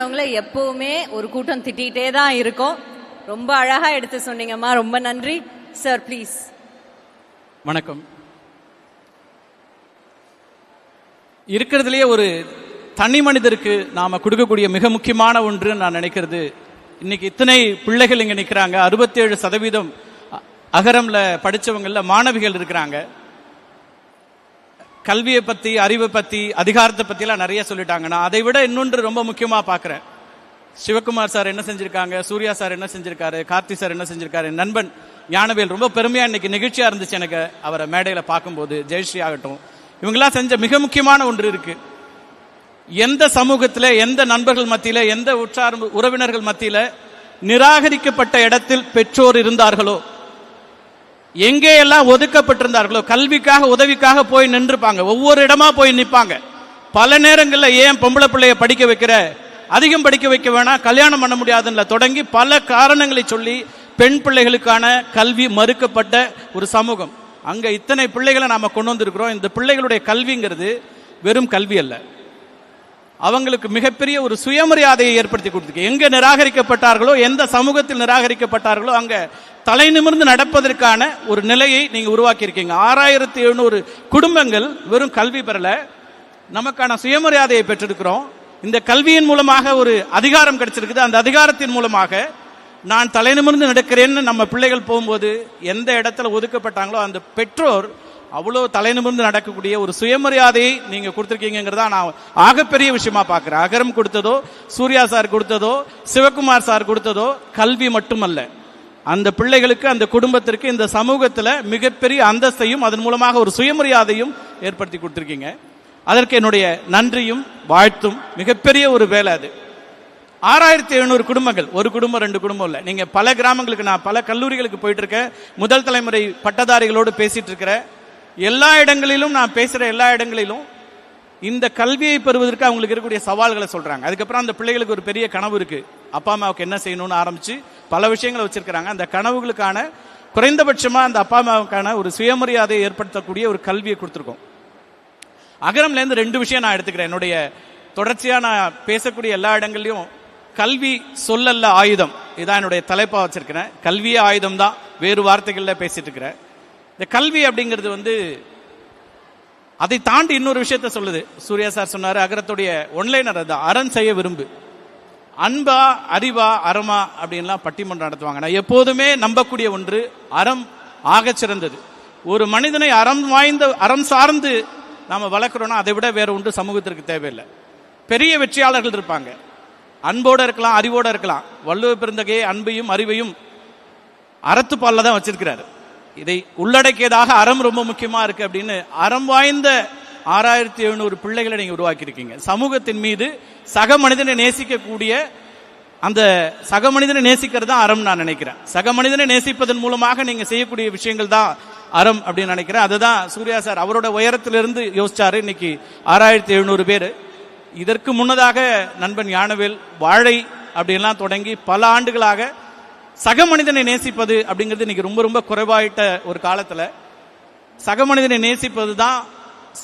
அவங்கள எப்பவுமே ஒரு கூட்டம் திட்டிகிட்டே தான் இருக்கும். ரொம்ப அழகா எடுத்து சொன்னீங்கம்மா, ரொம்ப நன்றி சார். ப்ளீஸ். வணக்கம். இருக்கிறதுலேயே ஒரு தனி மனிதருக்கு நாம கொடுக்கக்கூடிய மிக முக்கியமான ஒன்று நான் நினைக்கிறது, இன்னைக்கு இத்தனை பிள்ளைகள் இங்க நிற்கிறாங்க. 67% அகரம்ல படிச்சவங்கள்ல மாணவிகள் இருக்கிறாங்க. கல்வியை பத்தி, அறிவை பத்தி, அதிகாரத்தை பத்தி எல்லாம் நிறைய சொல்லிட்டாங்க. நான் அதை விட இன்னொன்று ரொம்ப முக்கியமா பாக்குறேன். சிவகுமார் சார் என்ன செஞ்சிருக்காங்க, சூர்யா சார் என்ன செஞ்சிருக்காரு, கார்த்தி சார் என்ன செஞ்சிருக்காரு, நண்பன் ஞானவேல் ரொம்ப பெருமையா இன்னைக்கு நிகழ்ச்சியா இருந்துச்சு எனக்கு அவரை மேடையில பார்க்கும்போது. ஜெயஸ்ரீ ஆகட்டும், இவங்கெல்லாம் செஞ்ச மிக முக்கியமான ஒன்று இருக்கு. எந்த சமூகத்தில, எந்த நண்பர்கள் மத்தியில, எந்த உற்றார் உறவினர்கள் மத்தியில நிராகரிக்கப்பட்ட இடத்தில் பெற்றோர் இருந்தார்களோ, எங்கே எல்லாம் ஒதுக்கப்பட்டிருந்தார்களோ, கல்விக்காக உதவிக்காக போய் நின்றுப்பாங்க. ஒவ்வொரு இடமா போய் நிற்பாங்க. பல நேரங்களில் ஏன் பொம்பளை பிள்ளைய படிக்க வைக்கிற, அதிகம் படிக்க வைக்க வேணாம், கல்யாணம் பண்ண முடியாதுன்னு தொடங்கி பல காரணங்களை சொல்லி பெண் பிள்ளைகளுக்கான கல்வி மறுக்கப்பட்ட ஒரு சமூகம். அங்க இத்தனை பிள்ளைகளை நாம கொண்டு வந்திருக்கிறோம். இந்த பிள்ளைகளுடைய கல்விங்கிறது வெறும் கல்வி அல்ல, அவங்களுக்கு மிகப்பெரிய ஒரு சுயமரியாதையை ஏற்படுத்தி கொடுத்துருக்கு. எங்க நிராகரிக்கப்பட்டார்களோ, எந்த சமூகத்தில் நிராகரிக்கப்பட்டார்களோ, அங்க தலை நிமிர்ந்து நடப்பதற்கான ஒரு நிலையை நீங்க உருவாக்கி இருக்கீங்க. 6700 குடும்பங்கள் வெறும் கல்வி பெறல, நமக்கான சுயமரியாதையை பெற்றிருக்கிறோம். இந்த கல்வியின் மூலமாக ஒரு அதிகாரம் கிடைச்சிருக்குது. அந்த அதிகாரத்தின் மூலமாக நான் தலை நிமிர்ந்து நடக்கிறேன்னு நம்ம பிள்ளைகள் போகும்போது எந்த இடத்துல ஒதுக்கப்பட்டாங்களோ அந்த பெற்றோர் அவ்வளோ தலை நிமிர்ந்து நடக்கக்கூடிய ஒரு சுயமரியாதையை நீங்க கொடுத்துருக்கீங்கிறதா நான் ஆகப்பெரிய விஷயமா பார்க்கிறேன். அகரம் கொடுத்ததோ, சூர்யா சார் கொடுத்ததோ, சிவகுமார் சார் கொடுத்ததோ கல்வி மட்டுமல்ல, அந்த பிள்ளைகளுக்கு, அந்த குடும்பத்திற்கு, இந்த சமூகத்தில் மிகப்பெரிய அந்தஸ்தையும் அதன் மூலமாக ஒரு சுயமரியாதையும் ஏற்படுத்தி கொடுத்துருக்கீங்க. அதற்கு என்னுடைய நன்றியும் வாழ்த்தும். மிகப்பெரிய ஒரு வேலை அது. 6700 குடும்பங்கள், ஒரு குடும்பம் ரெண்டு குடும்பம் இல்லை. நீங்க பல கிராமங்களுக்கு, நான் பல கல்லூரிகளுக்கு போயிட்டு இருக்கேன், முதல் தலைமுறை பட்டதாரிகளோடு பேசிட்டு இருக்கிறேன். எல்லா இடங்களிலும் நான் பேசுற எல்லா இடங்களிலும் இந்த கல்வியை பெறுவதற்கு அவங்களுக்கு இருக்கக்கூடிய சவால்களை சொல்றாங்க. அதுக்கப்புறம் அந்த பிள்ளைகளுக்கு ஒரு பெரிய கனவு இருக்கு, அப்பா அம்மாவுக்கு என்ன செய்யணும்னு ஆரம்பிச்சு பல விஷயங்களை வச்சிருக்கிறாங்க. அந்த கனவுகளுக்கான குறைந்தபட்சமா அந்த அப்பா அம்மாவுக்கான ஒரு சுயமரியாதையை ஏற்படுத்தக்கூடிய ஒரு கல்வியை கொடுத்துருக்கோம். அகரம்ல இருந்து 2 விஷயம் நான் எடுத்துக்கிறேன். என்னுடைய தொடர்ச்சியா நான் பேசக்கூடிய எல்லா இடங்கள்லயும் கல்வி சொல்லல்ல ஆயுதம், இதான் என்னுடைய தலைப்பா வச்சிருக்கிறேன். கல்வியே ஆயுதம் தான், வேறு வார்த்தைகள்ல பேசிட்டு இருக்கிறேன். இந்த கல்வி அப்படிங்கிறது அதை தாண்டி இன்னொரு விஷயத்த சொல்லுது. சூர்யா சார் சொன்னாரு, அகரத்துடைய ஒன்லைனர் அது அறம் செய்ய விரும்பு. அன்பா, அறிவா, அறமா அப்படின்லாம் பட்டிமன்றம் நடத்துவாங்க. நான் எப்போதுமே நம்பக்கூடிய ஒன்று, அறம் ஆக சிறந்தது. ஒரு மனிதனை அறம் சார்ந்து நாம வளர்க்கிறோம்னா அதை விட வேற ஒன்று சமூகத்திற்கு தேவையில்லை. பெரிய வெற்றியாளர்கள் இருப்பாங்க, அன்போட இருக்கலாம், அறிவோட இருக்கலாம். வள்ளுவ பெருந்தகையே அன்பையும் அறிவையும் அறத்துப்பால்ல தான் வச்சிருக்கிறாரு. இதை உள்ளடக்கியதாக அறம் ரொம்ப முக்கியமா இருக்கு அப்படின்னு அறம் வாய்ந்த 6700 பிள்ளைகளை நீங்க உருவாக்கி இருக்கீங்க. சமூகத்தின் மீது சக மனிதனை நேசிக்கக்கூடிய, அந்த சக மனிதனை நேசிக்கிறது தான் அறம் நான் நினைக்கிறேன். சக மனிதனை நேசிப்பதன் மூலமாக நீங்க செய்யக்கூடிய விஷயங்கள் தான் அறம் அப்படின்னு நினைக்கிறேன். அதுதான் சூர்யா சார் அவரோட உயரத்திலிருந்து யோசிச்சாரு. இன்னைக்கு 6700 பேர். இதற்கு முன்னதாக நண்பன் ஞானவேல் வாழை அப்படின்லாம் தொடங்கி பல ஆண்டுகளாக சக மனிதனை நேசிப்பது அப்படிங்கிறது இன்னைக்கு ரொம்ப ரொம்ப குறைவாயிட்ட ஒரு காலத்துல சக மனிதனை நேசிப்பது தான்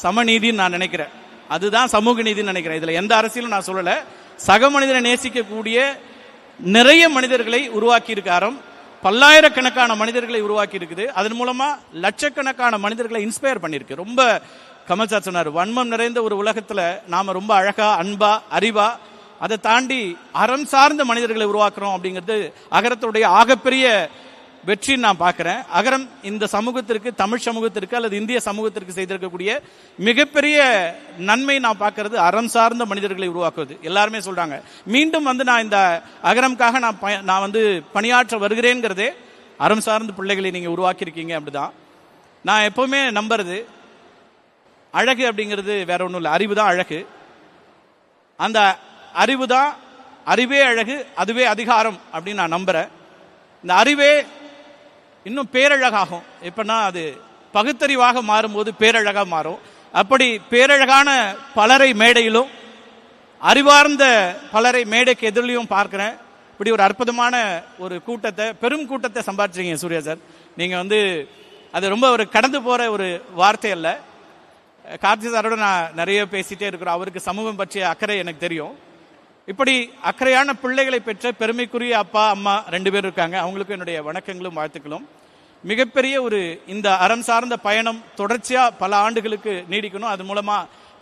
சமநீதின்னு நான் நினைக்கிறேன். அதுதான் சமூக நீதினு நினைக்கிறேன். இதுல எந்த அரசியலும் நான் சொல்லல. சக மனிதனை நேசிக்கக்கூடிய நிறைய மனிதர்களை உருவாக்கி இருக்க அறம் பல்லாயிரக்கணக்கான மனிதர்களை உருவாக்கி இருக்குது. அதன் மூலமா லட்சக்கணக்கான மனிதர்களை இன்ஸ்பயர் பண்ணிருக்கு. ரொம்ப கமல் சார் சொன்னார், வன்மம் நிறைந்த ஒரு உலகத்துல நாம ரொம்ப அழகா, அன்பா, அறிவா, அதை தாண்டி அறம் சார்ந்த மனிதர்களை உருவாக்குறோம் அப்படிங்கிறது அகரத்துடைய ஆகப்பெரிய வெற்றின்னு நான் பார்க்கிறேன். அகரம் இந்த சமூகத்திற்கு, தமிழ் சமூகத்திற்கு அல்லது இந்திய சமூகத்திற்கு செய்திருக்கக்கூடிய மிகப்பெரிய நன்மை நான் பார்க்கறது அறம் சார்ந்த மனிதர்களை உருவாக்குவது. எல்லாருமே சொல்றாங்க. மீண்டும் நான் இந்த அகரம்காக நான் பணியாற்ற வருகிறேங்கிறதே அறம் சார்ந்த பிள்ளைகளை நீங்க உருவாக்கி இருக்கீங்க. அப்படிதான் நான் எப்பவுமே நம்புறது. அழகு அப்படிங்கிறது வேற ஒன்றும் இல்லை, அறிவு தான் அழகு. அந்த அறிவு தான், அறிவே அழகு, அதுவே அதிகாரம் அப்படின்னு நான் நம்புறேன். இந்த அறிவே இன்னும் பேரழகாகும். எப்படின்னா அது பகுத்தறிவாக மாறும்போது பேரழகா மாறும். அப்படி பேரழகான பலரை மேடையிலும், அறிவார்ந்த பலரை மேடைக்கு எதிரிலையும் பார்க்கிறேன். இப்படி ஒரு அற்புதமான ஒரு கூட்டத்தை, பெரும் கூட்டத்தை சம்பாதிச்சிருக்கீங்க சூர்யா சார். நீங்க அது ரொம்ப ஒரு கடந்து போற ஒரு வார்த்தை அல்ல. கார்த்தி சாரோட நான் நிறைய பேசிட்டே இருக்கிறோம். அவருக்கு சமூகம் பற்றிய அக்கறை எனக்கு தெரியும். இப்படி அக்கறையான பிள்ளைகளை பெற்ற பெருமைக்குரிய அப்பா அம்மா 2 பேர் இருக்காங்க. அவங்களுக்கு என்னுடைய வணக்கங்களும் வாழ்த்துக்களும். மிகப்பெரிய ஒரு இந்த அறம் சார்ந்த பயணம் தொடர்ச்சியா பல ஆண்டுகளுக்கு நீடிக்கணும். அது மூலமா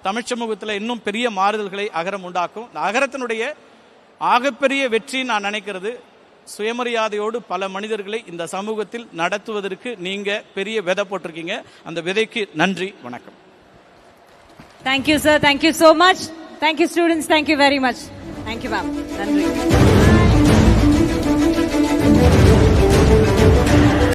தமிழ் சமூகத்தில் இன்னும் பெரிய மாறுதல்களை அகரம் உண்டாக்கும். அகரத்தினுடைய ஆகப்பெரிய வெற்றி நான் நினைக்கிறது சுயமரியாதையோடு பல மனிதர்களை இந்த சமூகத்தில் நடத்துவதற்கு நீங்க பெரிய விதை போட்டிருக்கீங்க. அந்த விதைக்கு நன்றி, வணக்கம். Thank you sir, thank you so much. Thank you students, thank you very much. Thank you ma'am. நன்றி.